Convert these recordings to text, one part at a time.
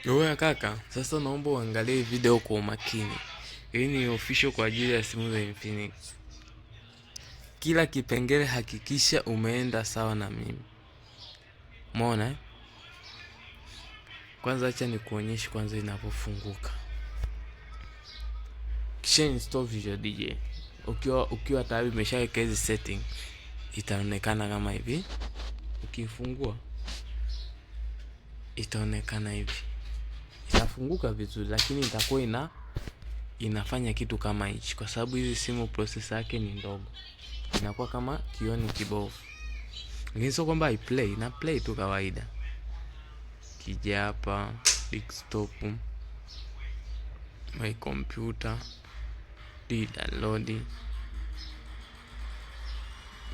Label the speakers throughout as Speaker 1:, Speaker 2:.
Speaker 1: Oya kaka, sasa naomba uangalie video kwa umakini. Hii ni official kwa ajili ya simu za Infinix. Kila kipengele hakikisha umeenda sawa na mimi. Umeona eh? Kwanza acha nikuonyeshe kwanza inapofunguka. Kisha install Visual DJ. Ukiwa tayari umeshaweka hizi setting, itaonekana kama hivi. Ukifungua itaonekana hivi. Itafunguka vizuri lakini itakuwa inafanya kitu kama hichi kwa sababu hizi simu processor yake ni ndogo. Inakuwa kama kioni kibovu. Lakini sio kwamba iplay, ina play tu kawaida. Kija hapa desktop, my computer, download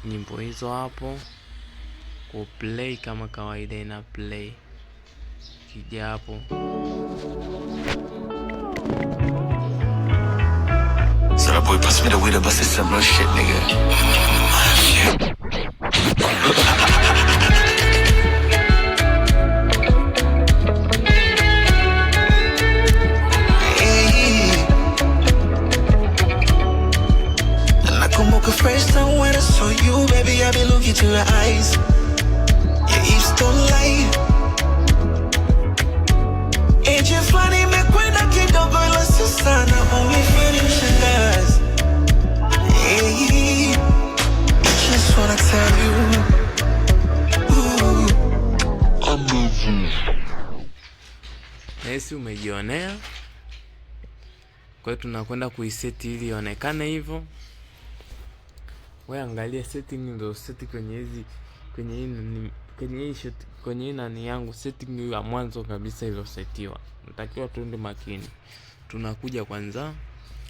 Speaker 1: nyimbo hizo hapo, ku play kama kawaida ina play. Kija hapo
Speaker 2: so that boy pass me the weed, bust some real shit, nigga. First time when I saw you, baby, I been looking to your eyes. Your hips don't lie. Age funny, make when I get up, I lost the sun. I only feel shangazi. Hey, just wanna tell you, ooh, I'm moving.
Speaker 1: Nesi umejionea. Kwa hiyo tunakwenda kuiseti ili ionekane hivyo. Wewe angalia setting ndio setting kwenye hizi kwenye hii nani yangu setting ya mwanzo kabisa iliyosetiwa. Natakiwa tuende makini. Tunakuja kwanza.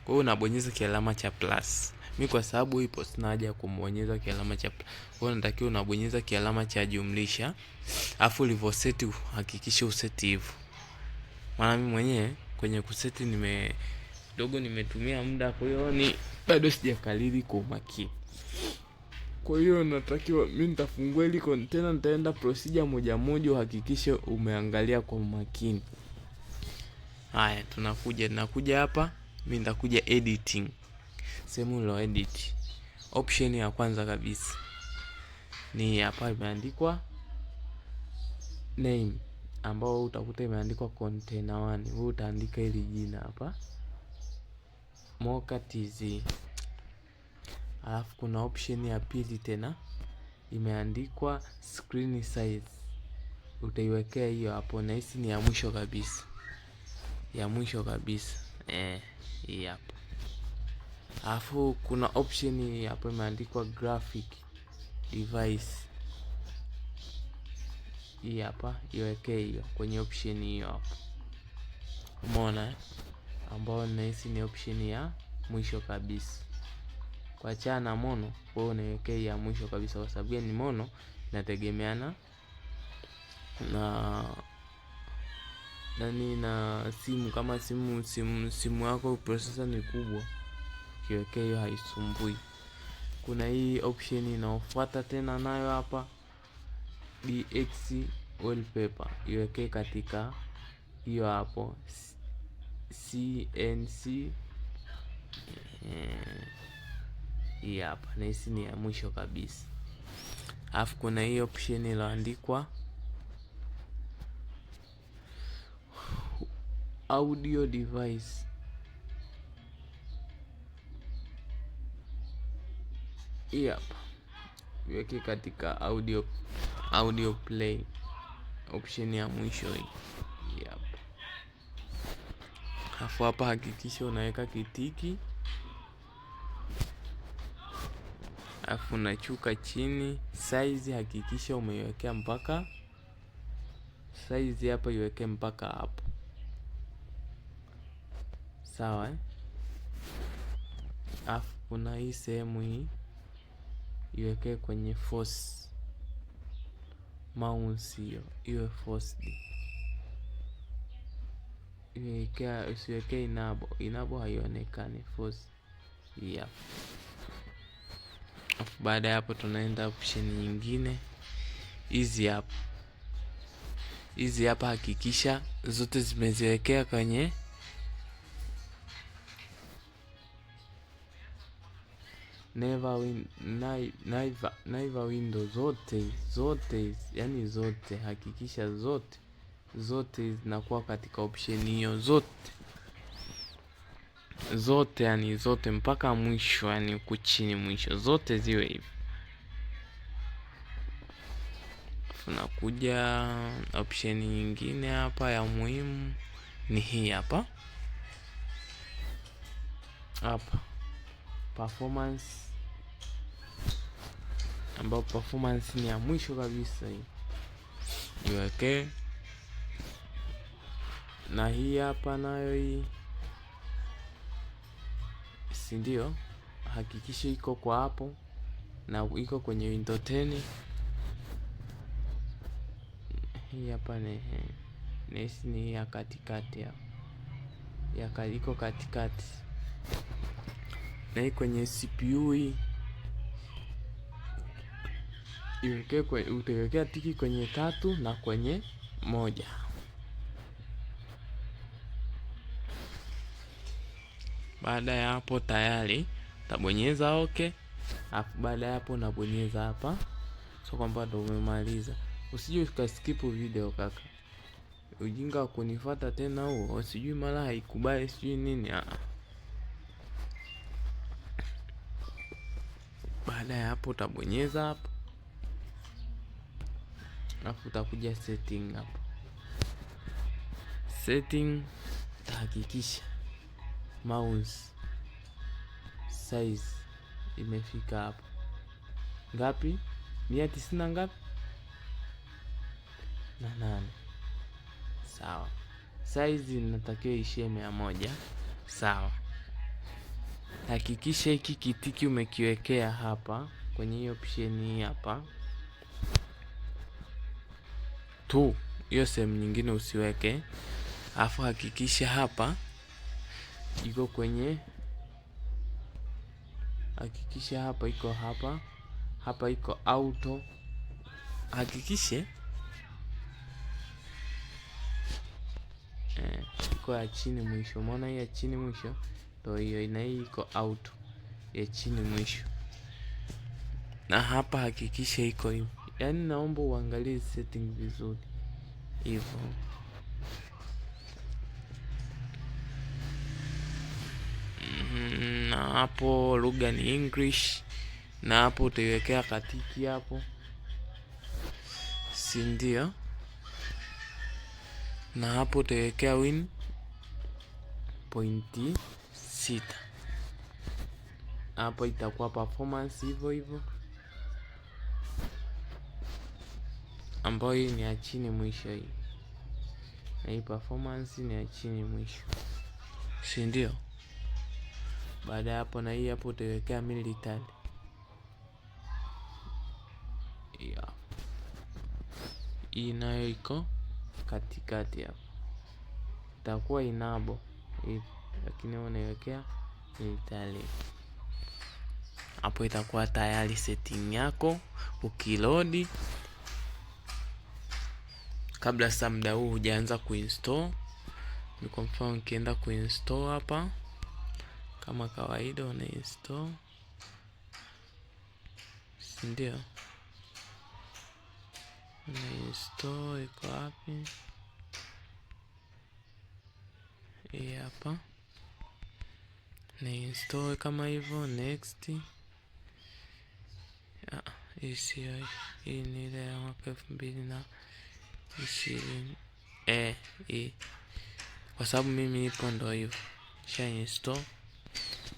Speaker 1: Kwa hiyo unabonyeza kialama cha plus. Mimi kwa sababu ipo sina haja ya kubonyeza kialama cha plus. Kwa hiyo natakiwa unabonyeza kialama cha jumlisha. Alafu ulivyoseti hakikisha useti hivyo. Maana mimi mwenyewe kwenye kuseti nimetumia muda, kwa hiyo ni bado sijakalili kwa umakini. Kwa hiyo natakiwa mimi nitafungua ile container, nitaenda procedure moja moja uhakikishe umeangalia kwa umakini. Haya, nakuja hapa, mimi nitakuja editing. Sehemu lo edit. Option ya kwanza kabisa ni hapa imeandikwa name, ambao utakuta imeandikwa container 1. Wewe utaandika hili jina hapa, Moka TZ. Alafu kuna option ya pili tena imeandikwa screen size. Utaiwekea hiyo hapo, na hisi ni ya mwisho kabisa. Hii hapo. Alafu kuna option hapo imeandikwa graphic device. Hii hapa, iwekee hiyo kwenye option hiyo hapo. Umeona ambao na hisi ni option ya mwisho kabisa. Kwa chana mono, wewe unaiwekea ya mwisho kabisa kwa sababu ni mono, inategemeana na simu. Kama simu yako processor ni kubwa, kiwekea hiyo haisumbui. Kuna hii option inaofuata tena nayo hapa, DX wallpaper, iwekee katika hiyo hapo CNC. Hii hapa na hisi ni ya mwisho kabisa. Alafu kuna hii option iliyoandikwa audio device. Hii hapa iweke katika audio play, option ya mwisho hii hapa. Alafu hapa hakikisha unaweka kitiki. Alafu unachuka chini, size hakikisha umeiwekea mpaka size hapa, iweke mpaka hapo. Sawa Alafu kuna hii sehemu hii iwekee kwenye force mouse, hiyo iwe forced. Usiwekee enable haionekani, force hii hapa. Baada ya hapo tunaenda option nyingine. Hizi hizi hapa hakikisha zote zimeziwekea kwenye never window zote, yani zote hakikisha zote zinakuwa katika option hiyo zote, yani zote mpaka mwisho, yani huku chini mwisho zote ziwe hivi. Tunakuja option nyingine hapa ya muhimu ni hii hapa performance, ambapo performance ni ya mwisho kabisa hii iweke, na hii hapa nayo hii, si ndio? Hakikisha iko kwa hapo na iko kwenye window 10. Hii hapa ni ya katikati hapa, iko katikati, na hii kwenye CPU hii utawekea tiki kwenye 3 na kwenye 1. Baada ya hapo tayari tabonyeza okay. Alafu baada ya hapo nabonyeza hapa, so kwamba ndo umemaliza. Usije ukaskip video kaka, ujinga kunifuata tena huo, sijui mara haikubali sijui nini. Baada ya hapo utabonyeza hapo, alafu utakuja setting hapo. Setting tahakikisha mouse size imefika hapo ngapi? 190 ngapi? na 8. Sawa. Size inatakiwa ishie 100. Sawa. Hakikisha hiki kitiki umekiwekea hapa kwenye hiyo option hii hapa tu, hiyo sehemu nyingine usiweke. Alafu hakikisha hapa iko kwenye, hakikisha hapa iko hapa iko auto. Hakikishe iko ya chini mwisho. Umeona hii ya chini mwisho ndio hiyo, na hii iko auto ya chini mwisho. Na hapa hakikisha iko hivi. Yaani naomba uangalie setting vizuri hivyo. Na hapo lugha ni English, na hapo utaiwekea katiki hapo, si ndio? Na hapo utaiwekea win .6. Hapo itakuwa performance hivyo ambayo hii ni ya chini mwisho hii, na hii performance ni ya chini mwisho, si ndio? Baada ya hapo, na hii hapo utaiwekea military. Hii nayo iko katikati hapo, itakuwa inabo hivi, lakini unaiwekea military hapo. Itakuwa tayari setting yako. Ukilodi kabla sasa muda huu hujaanza kuinstall, ni kwa mfano ukienda kuinstall hapa kama kawaida una install, si ndio? Una install iko wapi? Hii hapa. Na install kama hivyo, next. Hii ni ile ya mwaka 2020. Hii. Kwa sababu mimi ipo ndo hivyo. Sha install.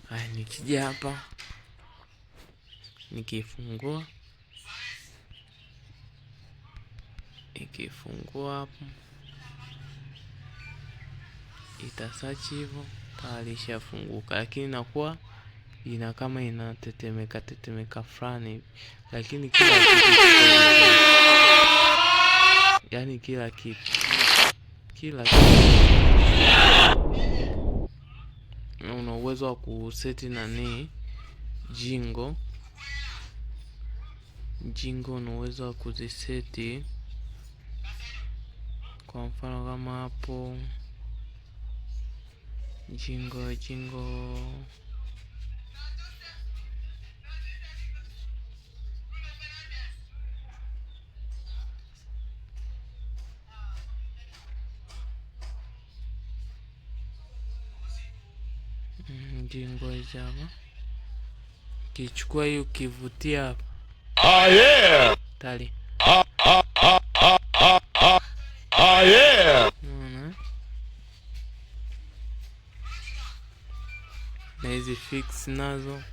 Speaker 1: Haya, nikija hapa nikifungua hapo ita search hivyo, tayari ishafunguka, lakini inakuwa ina kama inatetemeka fulani, lakini kila kitu yani kila kitu una uwezo wa kuseti nani jingo, una uwezo wa kuziseti Kwa mfano kama hapo jingo hizi hapa, kichukua hiyo kivutia hapa.
Speaker 3: Yeah.
Speaker 1: Tali.
Speaker 3: Yeah.
Speaker 1: Na hizi fix nazo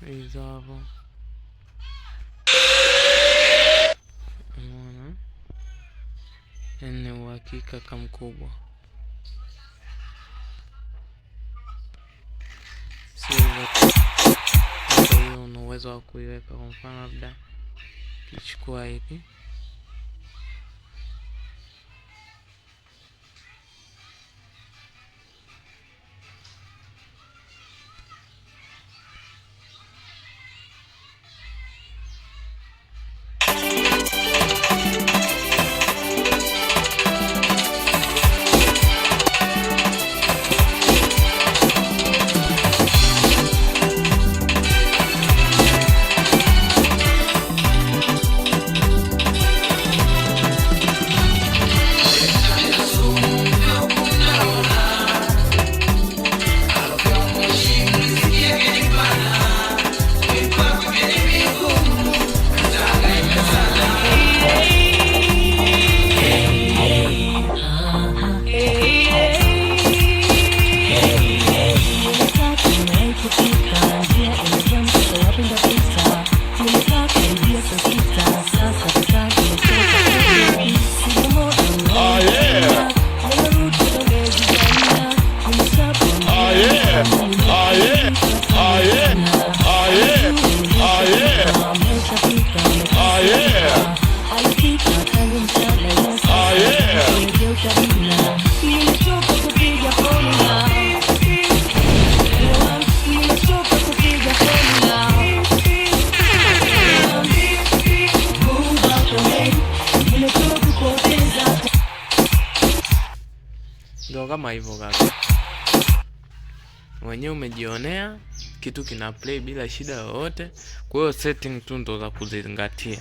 Speaker 1: hizo hapo. Unaona? Ni uhakika kama mkubwa. Hiyo una uwezo wa kuiweka, kwa mfano labda kichukua hivi. Ndio kama hivyo kaka. Mwenyewe umejionea kitu kina play bila shida yoyote. Kwa hiyo setting tu ndo za kuzingatia.